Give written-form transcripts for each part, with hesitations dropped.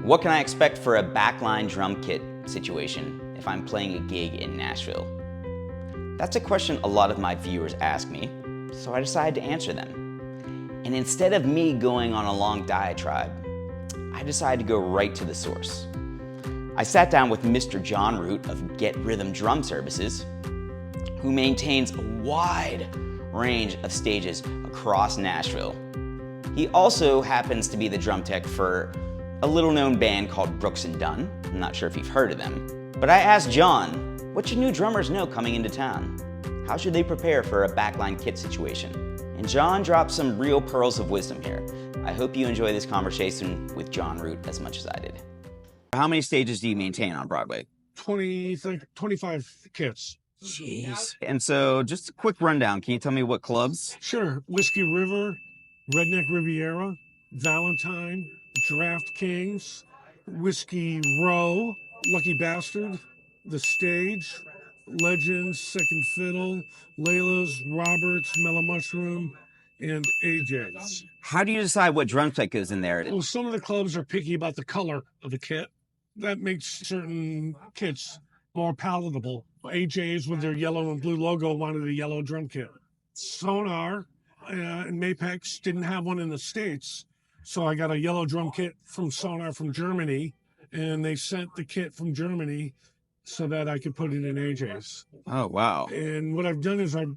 What can I expect for a backline drum kit situation if I'm playing a gig in Nashville? That's a question a lot of my viewers ask me, so I decided to answer them. And instead of me going on a long diatribe, I decided to go right to the source. I sat down with Mr. John Root of Get Rhythm Drum Services, who maintains a wide range of stages across Nashville. He also happens to be the drum tech for a little-known band called Brooks and Dunn. I'm not sure if you've heard of them. But I asked John, what should new drummers know coming into town? How should they prepare for a backline kit situation? And John dropped some real pearls of wisdom here. I hope you enjoy this conversation with John Root as much as I did. How many stages do you maintain on Broadway? 25 kits. Jeez. And so just a quick rundown. Can you tell me what clubs? Sure. Whiskey River, Redneck Riviera, Valentine, Draft Kings, Whiskey Row, Lucky Bastard, The Stage, Legends, Second Fiddle, Layla's, Roberts, Mellow Mushroom, and AJ's. How do you decide what drum tech goes in there? Well, some of the clubs are picky about the color of the kit. That makes certain kits more palatable. AJ's with their yellow and blue logo wanted a yellow drum kit. Sonar and Mapex didn't have one in the States, so I got a yellow drum kit from Sonar from Germany, and they sent the kit from Germany so that I could put it in AJ's. Oh, wow. And what I've done is I've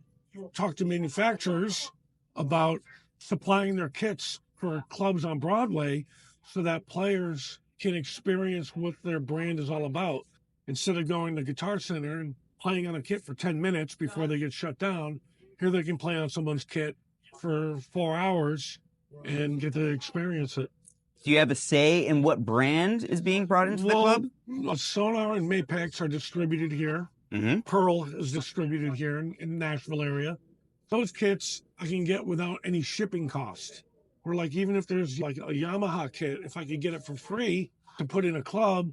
talked to manufacturers about supplying their kits for clubs on Broadway so that players can experience what their brand is all about. Instead of going to Guitar Center and playing on a kit for 10 minutes before they get shut down, here they can play on someone's kit for 4 hours and get to experience it. Do you have a say in what brand is being brought into the club? Sonar and Mapex are distributed here. Mm-hmm. Pearl is distributed here in the Nashville area. Those kits I can get without any shipping cost. Or like even if there's like a Yamaha kit, if I could get it for free to put in a club,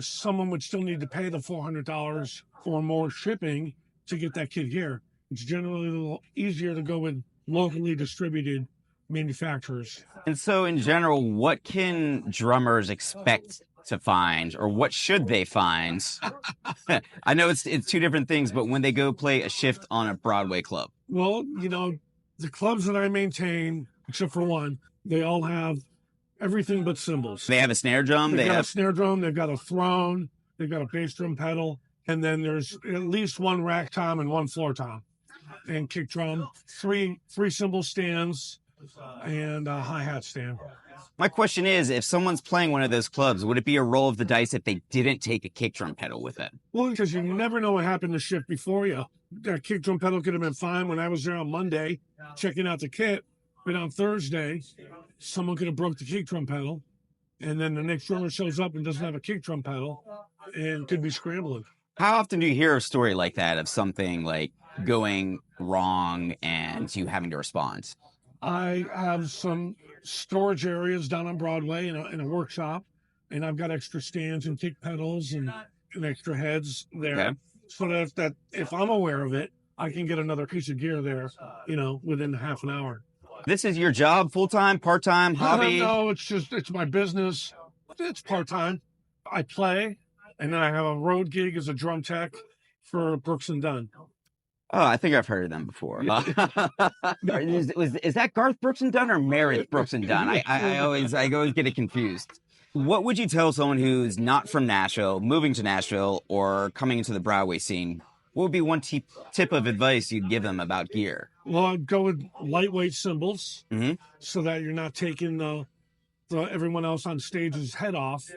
someone would still need to pay the $400 or more shipping to get that kit here. It's generally a little easier to go with locally distributed manufacturers. And so in general, what can drummers expect to find, or what should they find? I know it's two different things, but when they go play a shift on a Broadway club. Well, the clubs that I maintain, except for one, they all have everything but cymbals. They have a snare drum. They've got a snare drum. They've got a throne. They've got a bass drum pedal. And then there's at least one rack tom and one floor tom. And kick drum, three cymbal stands, and a hi-hat stand. My question is, if someone's playing one of those clubs, would it be a roll of the dice if they didn't take a kick drum pedal with it? Well, because you never know what happened to shift before you. That kick drum pedal could have been fine when I was there on Monday checking out the kit. But on Thursday, someone could have broke the kick drum pedal, and then the next drummer shows up and doesn't have a kick drum pedal and could be scrambling. How often do you hear a story like that of something like going wrong and you having to respond? I have some storage areas down on Broadway in a workshop, and I've got extra stands and kick pedals and extra heads there. Okay. So that if I'm aware of it, I can get another piece of gear there, within half an hour. This is your job, full-time, part-time, hobby? No, it's my business. It's part-time. I play, and then I have a road gig as a drum tech for Brooks and Dunn. Oh, I think I've heard of them before. Is that Garth Brooks and Dunn or Meredith Brooks and Dunn? I always get it confused. What would you tell someone who's not from Nashville, moving to Nashville, or coming into the Broadway scene? What would be one tip of advice you'd give them about gear? Well, I'd go with lightweight cymbals, so that you're not taking everyone else on stage's head off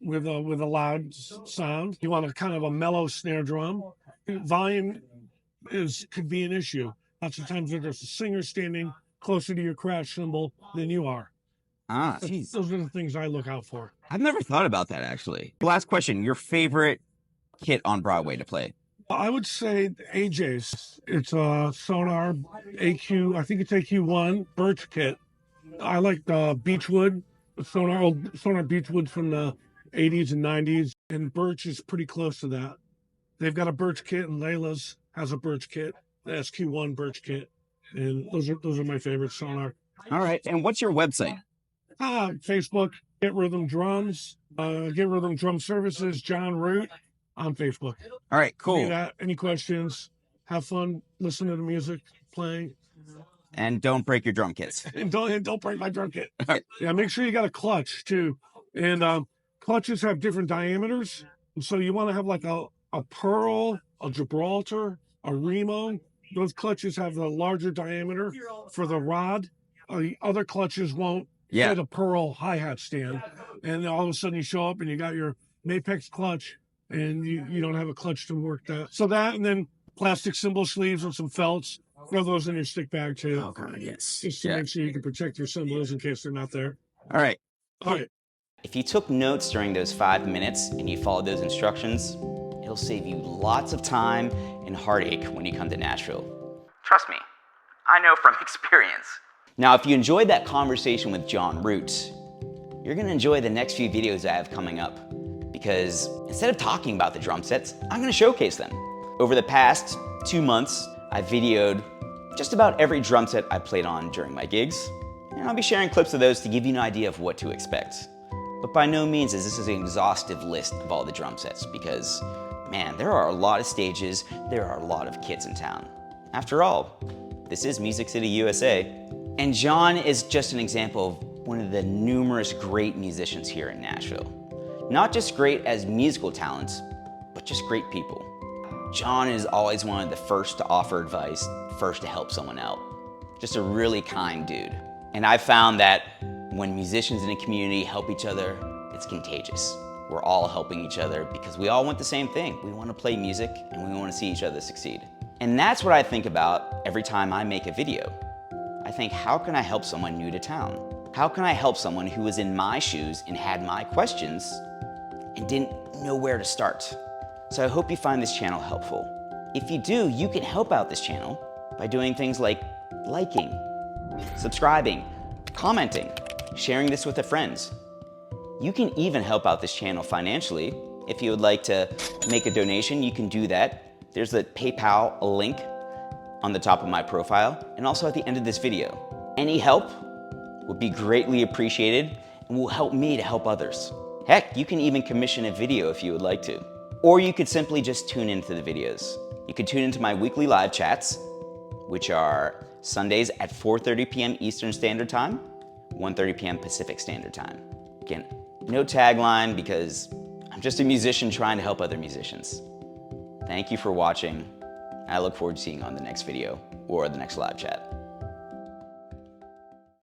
with a loud sound. You want a kind of a mellow snare drum. Volume could be an issue. Lots of times there's a singer standing closer to your crash cymbal than you are. Geez. Those are the things I look out for. I've never thought about that, actually. Last question, your favorite kit on Broadway to play? I would say AJ's. It's a Sonar AQ, I think it's AQ1 Birch kit. I like the Beechwood, Sonar Beechwood from the 80s and 90s, and Birch is pretty close to that. They've got a Birch kit, and Layla's has a Birch kit, the SQ1 Birch kit, and those are my favorite Sonar. All right, and what's your website? Facebook, Get Rhythm Drums, Get Rhythm Drum Services, John Root on Facebook. All right, cool. Any questions? Have fun, listen to the music, playing. And don't break your drum kits. And don't break my drum kit. Yeah, make sure you got a clutch too. And clutches have different diameters. So you want to have like a Pearl, a Gibraltar, a Remo. Those clutches have the larger diameter for the rod. The other clutches won't fit a Pearl hi-hat stand. And all of a sudden you show up and you got your Mapex clutch and you don't have a clutch to work that. So that, and then plastic cymbal sleeves and some felts. Throw those in your stick bag too. Oh God, yes. Just to make sure you can protect your cymbals in case they're not there. All right. All right. If you took notes during those 5 minutes and you followed those instructions, it'll save you lots of time and heartache when you come to Nashville. Trust me, I know from experience. Now, if you enjoyed that conversation with John Root, you're gonna enjoy the next few videos I have coming up, because instead of talking about the drum sets, I'm gonna showcase them. Over the past 2 months, I've videoed just about every drum set I played on during my gigs, and I'll be sharing clips of those to give you an idea of what to expect. But by no means is this an exhaustive list of all the drum sets, because, man, there are a lot of stages, there are a lot of kits in town. After all, this is Music City, USA. And John is just an example of one of the numerous great musicians here in Nashville. Not just great as musical talents, but just great people. John is always one of the first to offer advice, first to help someone out. Just a really kind dude. And I've found that when musicians in a community help each other, it's contagious. We're all helping each other because we all want the same thing. We want to play music and we want to see each other succeed. And that's what I think about every time I make a video. I think, how can I help someone new to town? How can I help someone who was in my shoes and had my questions and didn't know where to start? So I hope you find this channel helpful. If you do, you can help out this channel by doing things like liking, subscribing, commenting, sharing this with your friends. You can even help out this channel financially. If you would like to make a donation, you can do that. There's the PayPal link on the top of my profile and also at the end of this video. Any help would be greatly appreciated and will help me to help others. Heck, you can even commission a video if you would like to. Or you could simply just tune into the videos. You could tune into my weekly live chats, which are Sundays at 4:30 p.m. Eastern Standard Time, 1:30 p.m. Pacific Standard Time. Again, no tagline because I'm just a musician trying to help other musicians. Thank you for watching. I look forward to seeing you on the next video or the next live chat.